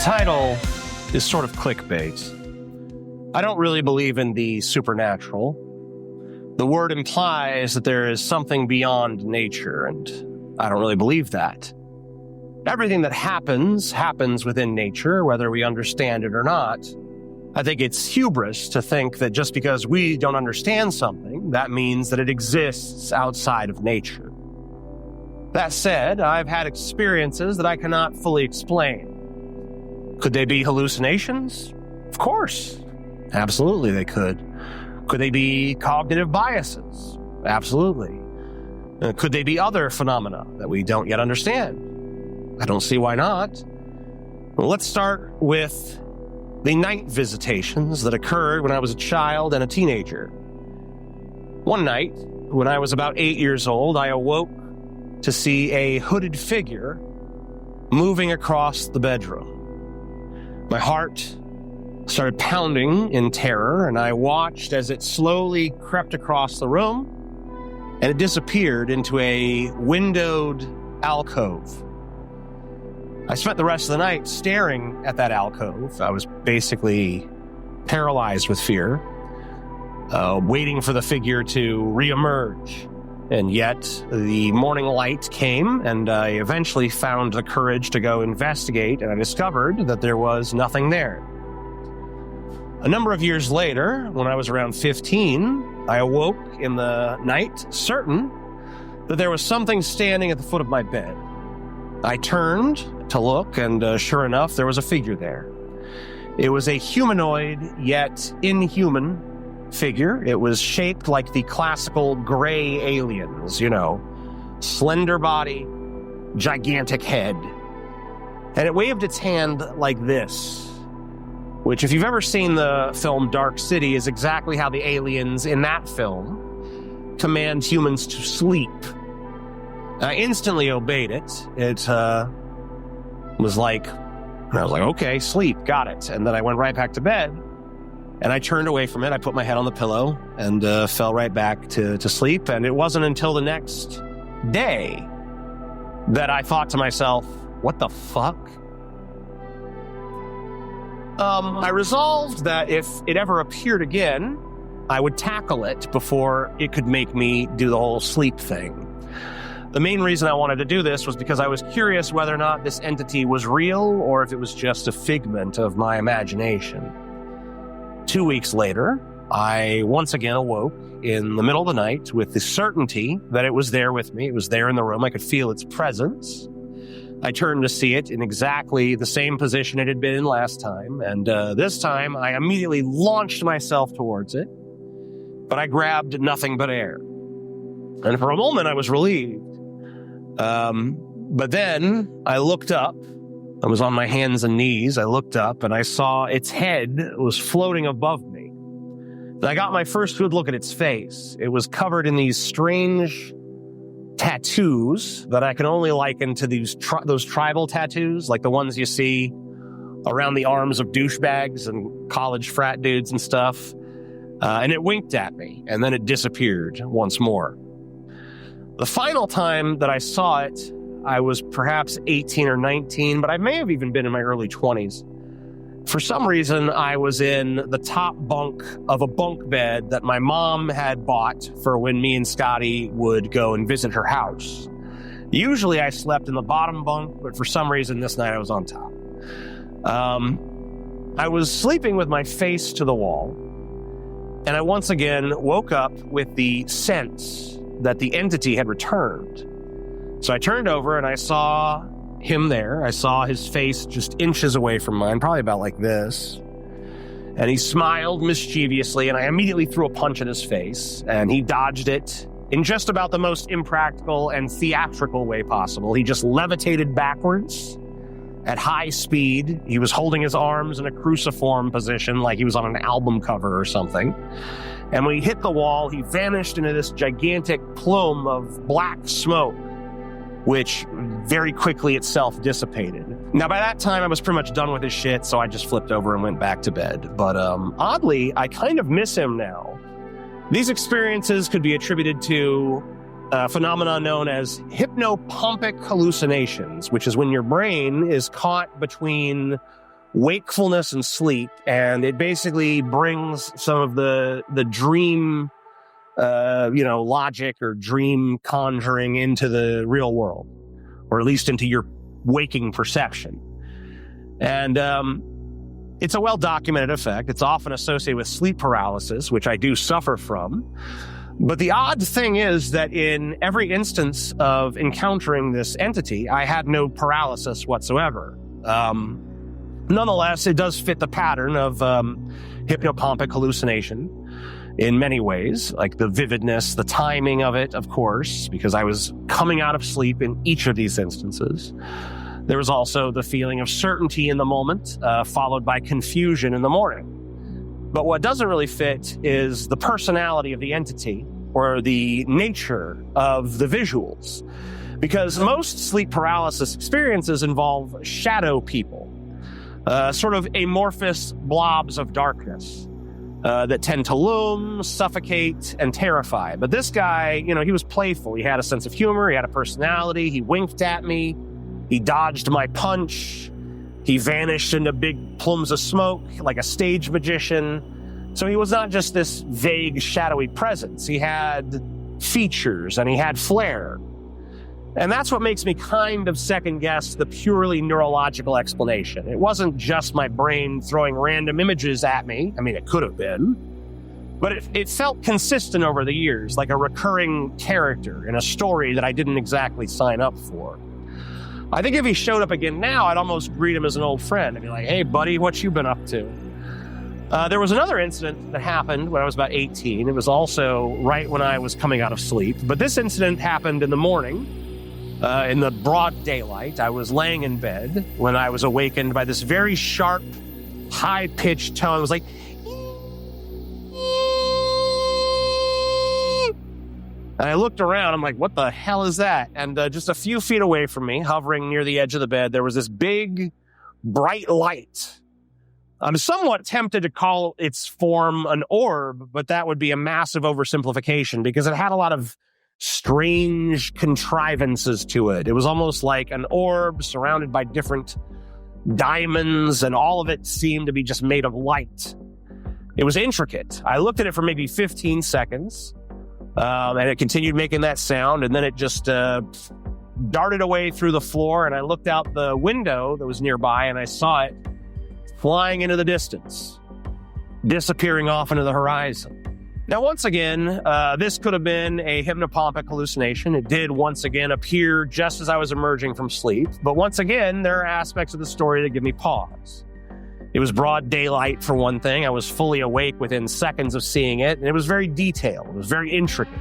title is sort of clickbait. I don't really believe in the supernatural. The word implies that there is something beyond nature, and I don't really believe that. Everything that happens within nature, whether we understand it or not. I think it's hubris to think that just because we don't understand something, that means that it exists outside of nature. That said, I've had experiences that I cannot fully explain. Could they be hallucinations? Of course. Absolutely they could. Could they be cognitive biases? Absolutely. Could they be other phenomena that we don't yet understand? I don't see why not. Well, let's start with the night visitations that occurred when I was a child and a teenager. One night, when I was about 8 years old, I awoke to see a hooded figure moving across the bedroom. My heart started pounding in terror, and I watched as it slowly crept across the room, and it disappeared into a windowed alcove. I spent the rest of the night staring at that alcove. I was basically paralyzed with fear, waiting for the figure to reemerge. And yet, the morning light came, and I eventually found the courage to go investigate, and I discovered that there was nothing there. A number of years later, when I was around 15, I awoke in the night, certain that there was something standing at the foot of my bed. I turned to look, and sure enough, there was a figure there. It was a humanoid, yet inhuman figure. It was shaped like the classical gray aliens, slender body, gigantic head. And it waved its hand like this, which, if you've ever seen the film Dark City, is exactly how the aliens in that film command humans to sleep. I instantly obeyed it. It was like, okay, sleep, got it. And then I went right back to bed. And I turned away from it. I put my head on the pillow and fell right back to sleep. And it wasn't until the next day that I thought to myself, what the fuck? I resolved that if it ever appeared again, I would tackle it before it could make me do the whole sleep thing. The main reason I wanted to do this was because I was curious whether or not this entity was real or if it was just a figment of my imagination. 2 weeks later, I once again awoke in the middle of the night with the certainty that it was there with me. It was there in the room. I could feel its presence. I turned to see it in exactly the same position it had been in last time, and this time I immediately launched myself towards it, but I grabbed nothing but air. And for a moment, I was relieved. But then I looked up. I was on my hands and knees. I looked up and I saw its head was floating above me. And I got my first good look at its face. It was covered in these strange tattoos that I can only liken to those tribal tattoos, like the ones you see around the arms of douchebags and college frat dudes and stuff. And it winked at me, and then it disappeared once more. The final time that I saw it, I was perhaps 18 or 19, but I may have even been in my early 20s. For some reason, I was in the top bunk of a bunk bed that my mom had bought for when me and Scotty would go and visit her house. Usually I slept in the bottom bunk, but for some reason this night I was on top. I was sleeping with my face to the wall, and I once again woke up with the sense that the entity had returned. So I turned over and I saw him there. I saw his face just inches away from mine, probably about like this. And he smiled mischievously, and I immediately threw a punch in his face, and he dodged it in just about the most impractical and theatrical way possible. He just levitated backwards at high speed. He was holding his arms in a cruciform position like he was on an album cover or something. And when he hit the wall, he vanished into this gigantic plume of black smoke, which very quickly itself dissipated. Now, by that time, I was pretty much done with his shit, so I just flipped over and went back to bed. But oddly, I kind of miss him now. These experiences could be attributed to a phenomenon known as hypnopompic hallucinations, which is when your brain is caught between wakefulness and sleep, and it basically brings some of the dream, logic or dream conjuring into the real world, or at least into your waking perception. And it's a well-documented effect. It's often associated with sleep paralysis, which I do suffer from. But the odd thing is that in every instance of encountering this entity, I had no paralysis whatsoever. Nonetheless, it does fit the pattern of hypnopompic hallucination in many ways, like the vividness, the timing of it, of course, because I was coming out of sleep in each of these instances. There was also the feeling of certainty in the moment, followed by confusion in the morning. But what doesn't really fit is the personality of the entity or the nature of the visuals. Because most sleep paralysis experiences involve shadow people, sort of amorphous blobs of darkness that tend to loom, suffocate, and terrify. But this guy, he was playful. He had a sense of humor. He had a personality. He winked at me. He dodged my punch. He vanished into big plumes of smoke like a stage magician. So he was not just this vague, shadowy presence. He had features and he had flair. And that's what makes me kind of second-guess the purely neurological explanation. It wasn't just my brain throwing random images at me. I mean, it could have been. But it felt consistent over the years, like a recurring character in a story that I didn't exactly sign up for. I think if he showed up again now, I'd almost greet him as an old friend. I'd be like, hey, buddy, what you been up to? There was another incident that happened when I was about 18. It was also right when I was coming out of sleep. But this incident happened in the morning, in the broad daylight. I was laying in bed when I was awakened by this very sharp, high-pitched tone. It was like... And I looked around, I'm like, what the hell is that? And just a few feet away from me, hovering near the edge of the bed, there was this big, bright light. I'm somewhat tempted to call its form an orb, but that would be a massive oversimplification because it had a lot of strange contrivances to it. It was almost like an orb surrounded by different diamonds, and all of it seemed to be just made of light. It was intricate. I looked at it for maybe 15 seconds. And it continued making that sound, and then it just darted away through the floor, and I looked out the window that was nearby, and I saw it flying into the distance, disappearing off into the horizon. Now, once again, this could have been a hypnopompic hallucination. It did once again appear just as I was emerging from sleep, but once again, there are aspects of the story that give me pause. It was broad daylight, for one thing. I was fully awake within seconds of seeing it, and it was very detailed. It was very intricate.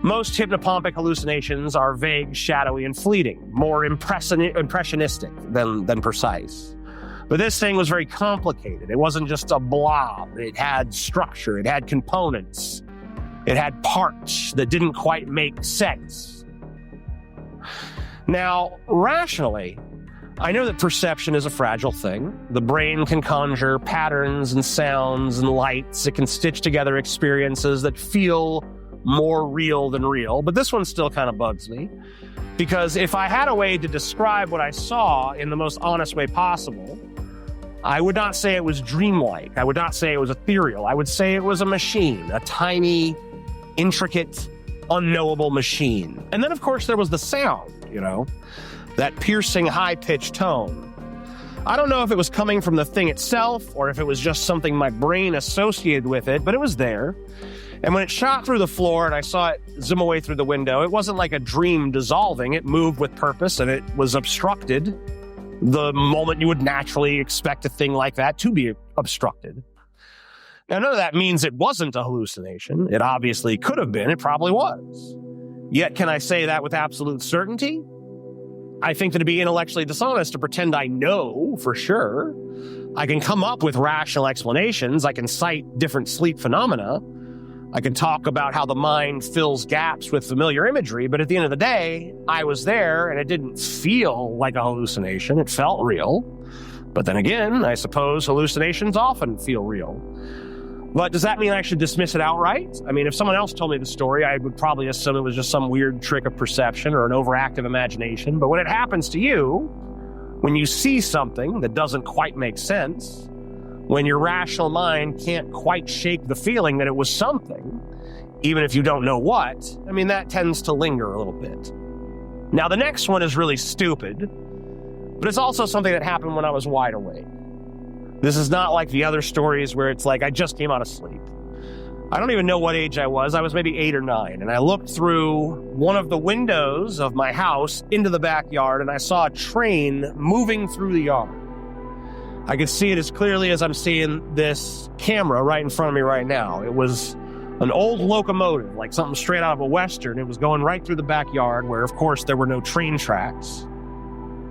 Most hypnopompic hallucinations are vague, shadowy, and fleeting, more impressionistic than precise. But this thing was very complicated. It wasn't just a blob. It had structure. It had components. It had parts that didn't quite make sense. Now, rationally, I know that perception is a fragile thing. The brain can conjure patterns and sounds and lights. It can stitch together experiences that feel more real than real. But this one still kind of bugs me. Because if I had a way to describe what I saw in the most honest way possible, I would not say it was dreamlike. I would not say it was ethereal. I would say it was a machine, a tiny, intricate, unknowable machine. And then, of course, there was the sound, that piercing high-pitched tone. I don't know if it was coming from the thing itself or if it was just something my brain associated with it, but it was there. And when it shot through the floor and I saw it zoom away through the window, it wasn't like a dream dissolving. It moved with purpose and it was obstructed the moment you would naturally expect a thing like that to be obstructed. Now, none of that means it wasn't a hallucination. It obviously could have been. It probably was. Yet, can I say that with absolute certainty? I think that it'd be intellectually dishonest to pretend I know for sure. I can come up with rational explanations. I can cite different sleep phenomena. I can talk about how the mind fills gaps with familiar imagery, but at the end of the day, I was there and it didn't feel like a hallucination. It felt real. But then again, I suppose hallucinations often feel real. But does that mean I should dismiss it outright? I mean, if someone else told me the story, I would probably assume it was just some weird trick of perception or an overactive imagination. But when it happens to you, When you see something that doesn't quite make sense, when your rational mind can't quite shake the feeling that it was something, even if you don't know what, I mean, that tends to linger a little bit. Now, the next one is really stupid, but it's also something that happened when I was wide awake. This is not like the other stories where it's like I just came out of sleep. I don't even know what age I was. I was maybe 8 or 9, and I looked through one of the windows of my house into the backyard, and I saw a train moving through the yard. I could see it as clearly as I'm seeing this camera right in front of me right now. It was an old locomotive, like something straight out of a Western. It was going right through the backyard where, of course, there were no train tracks.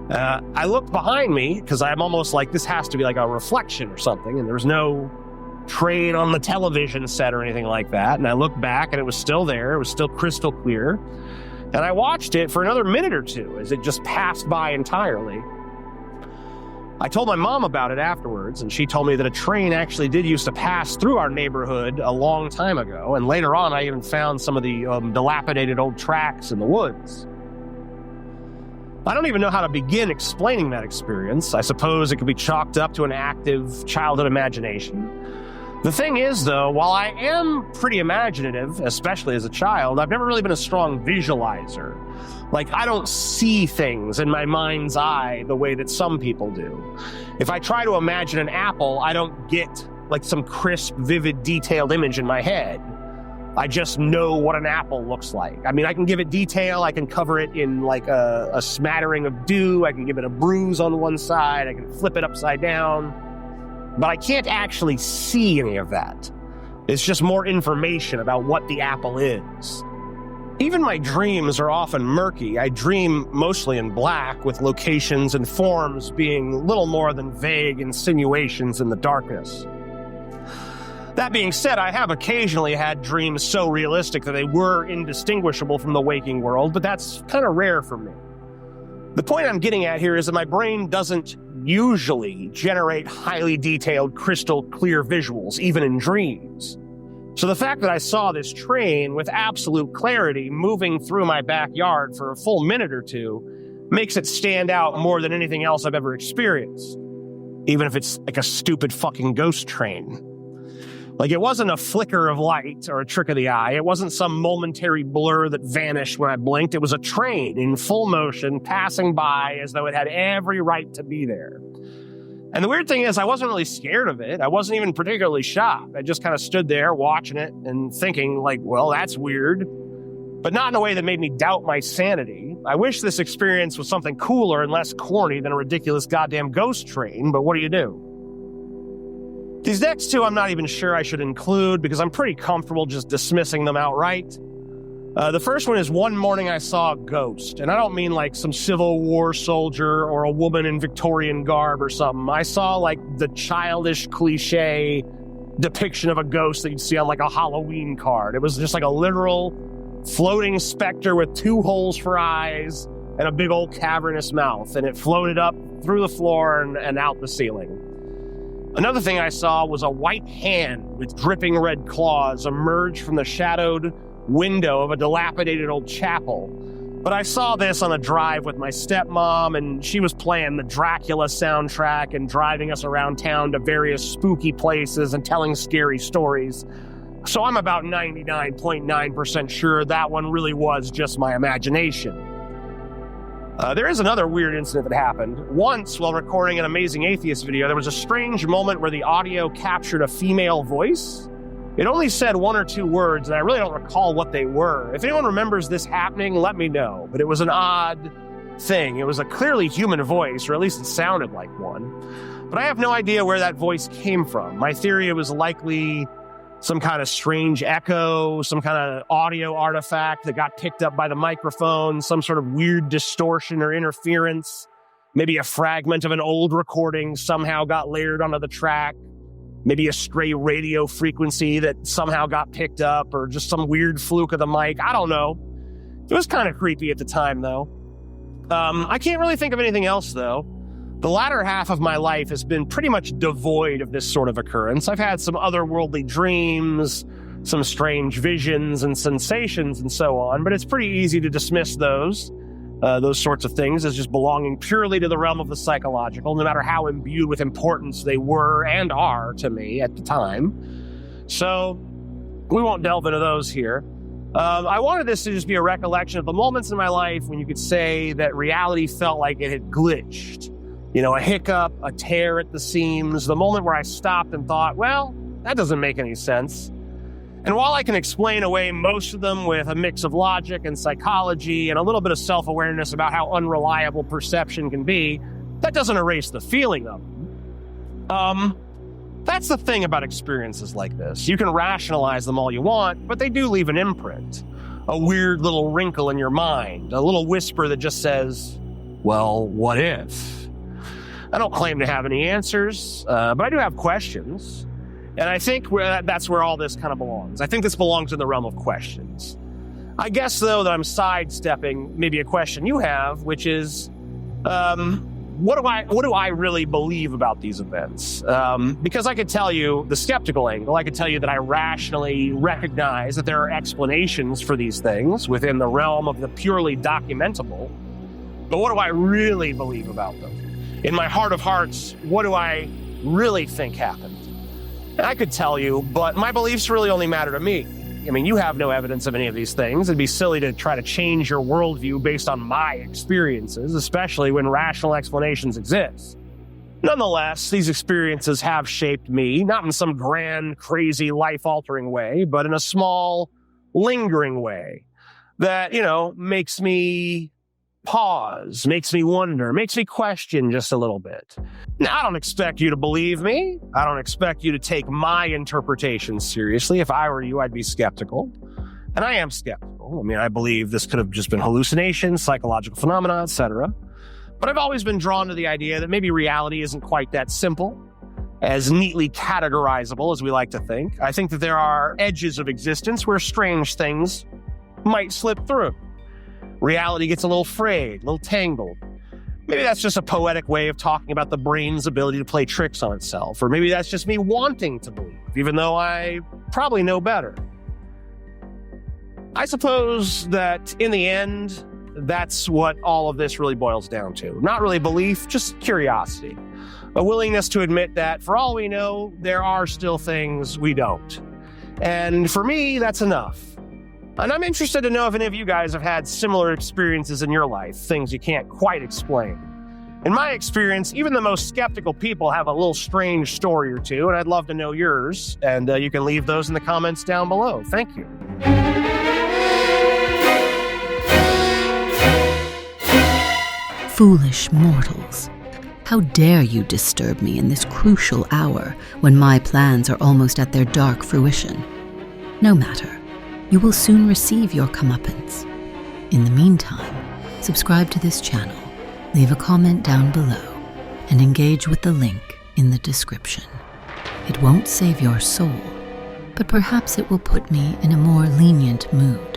I looked behind me because I'm almost like this has to be like a reflection or something, and there was no train on the television set or anything like that. And I looked back and it was still there. It was still crystal clear. And I watched it for another minute or two as it just passed by entirely. I told my mom about it afterwards, and she told me that a train actually did used to pass through our neighborhood a long time ago. And later on, I even found some of the dilapidated old tracks in the woods. I don't even know how to begin explaining that experience. I suppose it could be chalked up to an active childhood imagination. The thing is, though, while I am pretty imaginative, especially as a child, I've never really been a strong visualizer. Like, I don't see things in my mind's eye the way that some people do. If I try to imagine an apple, I don't get, like, some crisp, vivid, detailed image in my head. I just know what an apple looks like. I mean, I can give it detail. I can cover it in, like, a smattering of dew. I can give it a bruise on one side. I can flip it upside down. But I can't actually see any of that. It's just more information about what the apple is. Even my dreams are often murky. I dream mostly in black, with locations and forms being little more than vague insinuations in the darkness. That being said, I have occasionally had dreams so realistic that they were indistinguishable from the waking world, but that's kind of rare for me. The point I'm getting at here is that my brain doesn't usually generate highly detailed, crystal clear visuals, even in dreams. So the fact that I saw this train with absolute clarity moving through my backyard for a full minute or two makes it stand out more than anything else I've ever experienced, even if it's like a stupid fucking ghost train. Like, it wasn't a flicker of light or a trick of the eye. It wasn't some momentary blur that vanished when I blinked. It was a train in full motion passing by as though it had every right to be there. And the weird thing is, I wasn't really scared of it. I wasn't even particularly shocked. I just kind of stood there watching it and thinking, like, well, that's weird, but not in a way that made me doubt my sanity. I wish this experience was something cooler and less corny than a ridiculous goddamn ghost train, but what do you do? These next two I'm not even sure I should include because I'm pretty comfortable just dismissing them outright. The first one is one morning I saw a ghost, and I don't mean like some Civil War soldier or a woman in Victorian garb or something. I saw like the childish cliche depiction of a ghost that you'd see on like a Halloween card. It was just like a literal floating specter with 2 holes for eyes and a big old cavernous mouth, and it floated up through the floor and out the ceiling. Another thing I saw was a white hand with dripping red claws emerge from the shadowed window of a dilapidated old chapel. But I saw this on a drive with my stepmom, and she was playing the Dracula soundtrack and driving us around town to various spooky places and telling scary stories. So I'm about 99.9% sure that one really was just my imagination. There is another weird incident that happened. Once, while recording an Amazing Atheist video, there was a strange moment where the audio captured a female voice. It only said 1 or 2 words, and I really don't recall what they were. If anyone remembers this happening, let me know. But it was an odd thing. It was a clearly human voice, or at least it sounded like one. But I have no idea where that voice came from. My theory, it was likely some kind of strange echo, some kind of audio artifact that got picked up by the microphone, some sort of weird distortion or interference. Maybe a fragment of an old recording somehow got layered onto the track. Maybe a stray radio frequency that somehow got picked up, or just some weird fluke of the mic. I don't know. It was kind of creepy at the time, though. I can't really think of anything else, though. The latter half of my life has been pretty much devoid of this sort of occurrence. I've had some otherworldly dreams, some strange visions and sensations and so on, but it's pretty easy to dismiss those. those sorts of things as just belonging purely to the realm of the psychological, no matter how imbued with importance they were and are to me at the time. So we won't delve into those here. I wanted this to just be a recollection of the moments in my life when you could say that reality felt like it had glitched. You know, a hiccup, a tear at the seams, the moment where I stopped and thought, well, that doesn't make any sense. And while I can explain away most of them with a mix of logic and psychology and a little bit of self-awareness about how unreliable perception can be, that doesn't erase the feeling of them. That's the thing about experiences like this. You can rationalize them all you want, but they do leave an imprint. A weird little wrinkle in your mind, a little whisper that just says, well, what if? I don't claim to have any answers, but I do have questions. And I think that's where all this kind of belongs. I think this belongs in the realm of questions. I guess, though, that I'm sidestepping maybe a question you have, which is, what do I really believe about these events? Because I could tell you the skeptical angle. I could tell you that I rationally recognize that there are explanations for these things within the realm of the purely documentable. But what do I really believe about them? In my heart of hearts, what do I really think happened? And I could tell you, but my beliefs really only matter to me. I mean, you have no evidence of any of these things. It'd be silly to try to change your worldview based on my experiences, especially when rational explanations exist. Nonetheless, these experiences have shaped me, not in some grand, crazy, life-altering way, but in a small, lingering way that, makes me pause, makes me wonder, makes me question just a little bit. Now, I don't expect you to believe me. I don't expect you to take my interpretation seriously. If I were you, I'd be skeptical. And I am skeptical. I mean, I believe this could have just been hallucinations, psychological phenomena, etc. But I've always been drawn to the idea that maybe reality isn't quite that simple, as neatly categorizable as we like to think. I think that there are edges of existence where strange things might slip through. Reality gets a little frayed, a little tangled. Maybe that's just a poetic way of talking about the brain's ability to play tricks on itself. Or maybe that's just me wanting to believe, even though I probably know better. I suppose that in the end, that's what all of this really boils down to. Not really belief, just curiosity. A willingness to admit that, for all we know, there are still things we don't. And for me, that's enough. And I'm interested to know if any of you guys have had similar experiences in your life, things you can't quite explain. In my experience, even the most skeptical people have a little strange story or two, and I'd love to know yours. And you can leave those in the comments down below. Thank you. Foolish mortals, how dare you disturb me in this crucial hour when my plans are almost at their dark fruition? No matter. You will soon receive your comeuppance. In the meantime, subscribe to this channel, leave a comment down below, and engage with the link in the description. It won't save your soul, but perhaps it will put me in a more lenient mood.